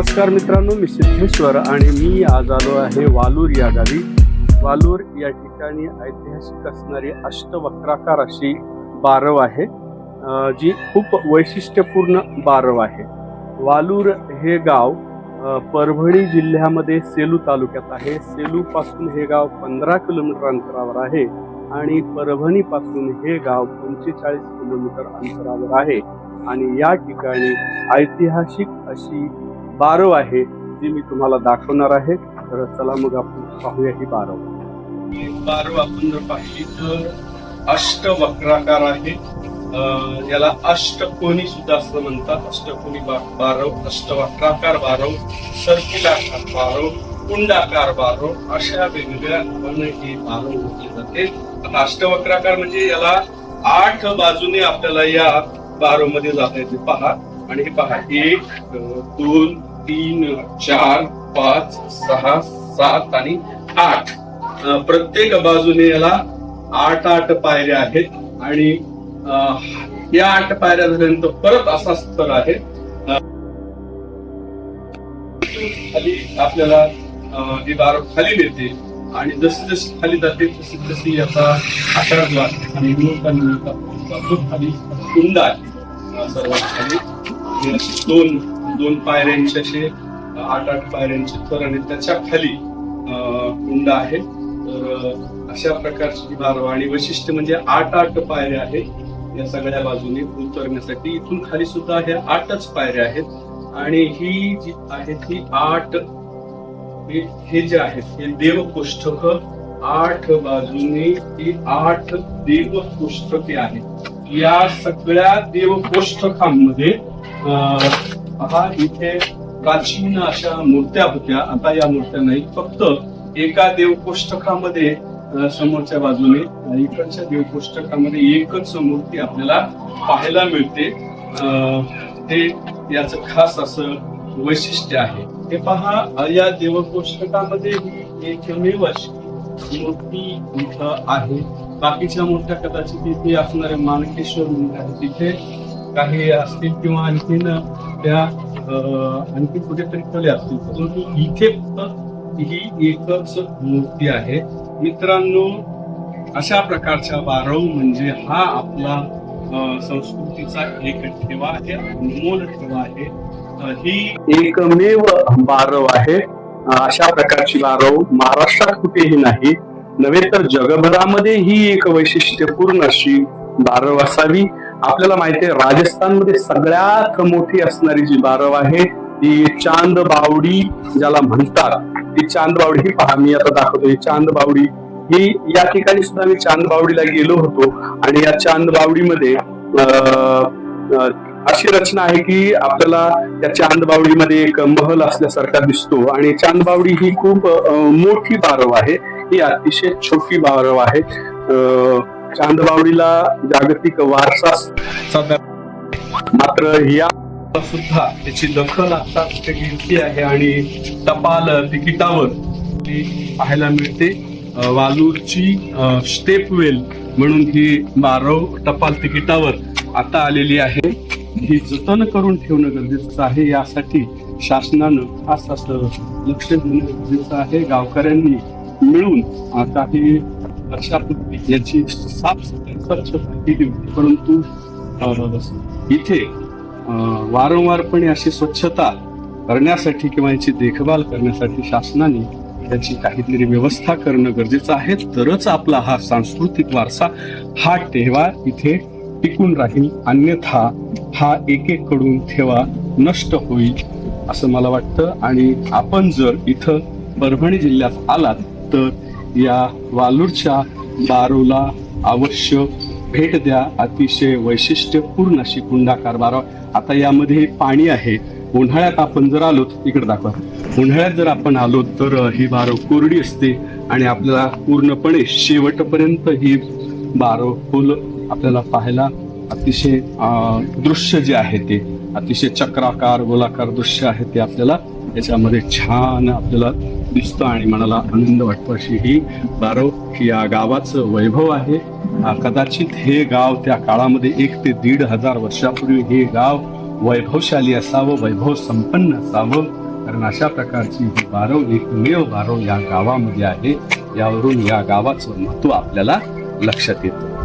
नमस्कार मित्रांनो, मी सिद्धेश्वर आणि मी आज आलो आहे वालूर या गावी. वालूर या ठिकाणी ऐतिहासिक असणारी अष्टवक्राकार अशी बारव आहे, जी खूप वैशिष्ट्यपूर्ण बारव आहे. वालूर हे गाव परभणी जिल्ह्यामध्ये सेलू तालुक्यात आहे. सेलू पासून हे गाव 15 किलोमीटर अंतरावर आहे आणि परभणी पासून हे गाव 45 किलोमीटर अंतरावर आहे. आणि या ठिकाणी ऐतिहासिक अशी बारव आहे जी मी तुम्हाला दाखवणार आहे. तर चला मग आपण पाहूया ही बारव. बारव आपण जर पाहिली तर अष्टवक्राकार आहे. याला अष्टकोनी सुद्धा असं म्हणतात. अष्टकोनी बारव, अष्टवक्राकार बारव, सर्किलाकार बारव, कुंडाकार बारव, अशा वेगवेगळ्या नावाने ही बारव म्हटली जाते. आता अष्टवक्राकार म्हणजे याला 8 बाजूने आपल्याला या बारव मध्ये जाता येते. पहा, आणि हे पहा, 1 2 3 4 5 6 7 आणि 8. प्रत्येक बाजूने याला 8 पायऱ्या आहेत. आणि या 8 पायऱ्या झाल्यानंतर परत असा स्तर आहे. खाली आपल्याला ही बारव खाली नेते आणि जशी जशी खाली जाते तशी तशी याचा आकार जो आहे आणि खाली कुंड आहे. सर्वात खाली दोन पायऱ्यांचे असे 8 पायऱ्यांचे थर आणि त्याच्या खाली कुंड आहे. तर अशा प्रकारची ही बारव आणि वैशिष्ट्य म्हणजे 8 पायऱ्या आहेत या सगळ्या बाजूने उतरण्यासाठी. इथून खाली सुद्धा ह्या 8च पायऱ्या आहेत. आणि ही जी आहे ती 8 हे जे आहेत हे देवकोष्ठक 8 बाजूने ही 8 देवकोष्ठके आहेत. या सगळ्या देवकोष्ठकांमध्ये पहा, इथे प्राचीन अशा मूर्त्या होत्या. आता या मूर्त्या नाही, फक्त एका देवकोष्ठकामध्ये समोरच्या बाजूने इकडच्या देवकोष्ठकामध्ये एकच मूर्ती आपल्याला पाहायला मिळते. ते याच खास असं वैशिष्ट्य आहे. हे पहा, या देवकोष्ठकामध्ये ही एकमेव अशी मूर्ती इथं आहे. बाकीच्या मूर्त्या कदाचित इथे असणारे माणकेश्वर मूर्ती आहेत, तिथे काही असतील किंवा आणखीन त्या आणखी कुठेतरी ठेवल्या असतील, परंतु इथे फक्त ही एकच मूर्ती आहे. मित्रांनो, अशा प्रकारच्या बारव म्हणजे हा आपला संस्कृतीचा एक ठेवा आहे, अनमोल ठेवा आहे. ही एकमेव बारव आहे. अशा प्रकारची बारव महाराष्ट्रात कुठेही नाही, नव्हे तर जगभरामध्ये ही एक वैशिष्ट्यपूर्ण अशी बारव असावी. आपल्याला माहिती आहे, राजस्थानमध्ये सगळ्यात मोठी असणारी जी बारव आहे ती चांद बावडी ज्याला म्हणतात. ती चांद बावडी ही पहा, मी आता दाखवतो. चांद बावडी ही या ठिकाणी सुद्धा मी चांद बावडीला गेलो होतो. आणि या चांद बावडीमध्ये अशी रचना आहे की आपल्याला त्या चांदबावडीमध्ये एक महल असल्यासारखा दिसतो. आणि चांदबावडी ही खूप मोठी बारव आहे, ही अतिशय छोटी बारव आहे. चांदबावडीला जागतिक वारसा, मात्र या सुद्धा त्याची दखल आताच घेतली आहे आणि टपाल तिकिटावर ती पाहायला मिळते. वालूरची स्टेपवेल म्हणून ही बारव टपाल तिकिटावर आता आलेली आहे. ही जतन करून ठेवणं गरजेचं आहे. यासाठी शासनानं खास असं लक्ष देणं गरजेचं आहे. गावकऱ्यांनी मिळून काही वर्षापूर्वी याची साफसफाई स्वच्छता केली होती, परंतु इथे वारंवारपणे अशी स्वच्छता करण्यासाठी किंवा याची देखभाल करण्यासाठी शासनाने याची काहीतरी व्यवस्था करणं गरजेचं आहे. तरच आपला हा सांस्कृतिक वारसा, हा ठेवा इथे टिकून राहील. अन्यथा हा एक कडून ठेवा नष्ट होईल असं मला वाटतं. आणि आपण जर इथं परभणी जिल्ह्यात आलात तर या वालूरच्या बारवला अवश्य भेट द्या. अतिशय वैशिष्ट्यपूर्ण अशी कुंडाकार बारव. आता यामध्ये पाणी आहे. उन्हाळ्यात आपण जर आलो, इकडे दाखवा, उन्हाळ्यात जर आपण आलो तर ही बारव कोरडी असते आणि आपल्याला पूर्णपणे शेवटपर्यंत ही बारव खोल आपल्याला पाहायला अतिशय दृश्य जे आहे ते अतिशय चक्राकार गोलाकार दृश्य आहे ते आपल्याला याच्यामध्ये छान आपल्याला दिसतं आणि मनाला आनंद वाटतो. अशी ही बारव या गावाचं वैभव आहे. कदाचित हे गाव त्या काळामध्ये 1 ते 1.5 हजार वर्षापूर्वी हे गाव वैभवशाली असावं, वैभव संपन्न असावं कारण अशा प्रकारची ही बारव एकमेव बारव या गावामध्ये आहे. यावरून या गावाचं महत्त्व आपल्याला लक्षात येतं.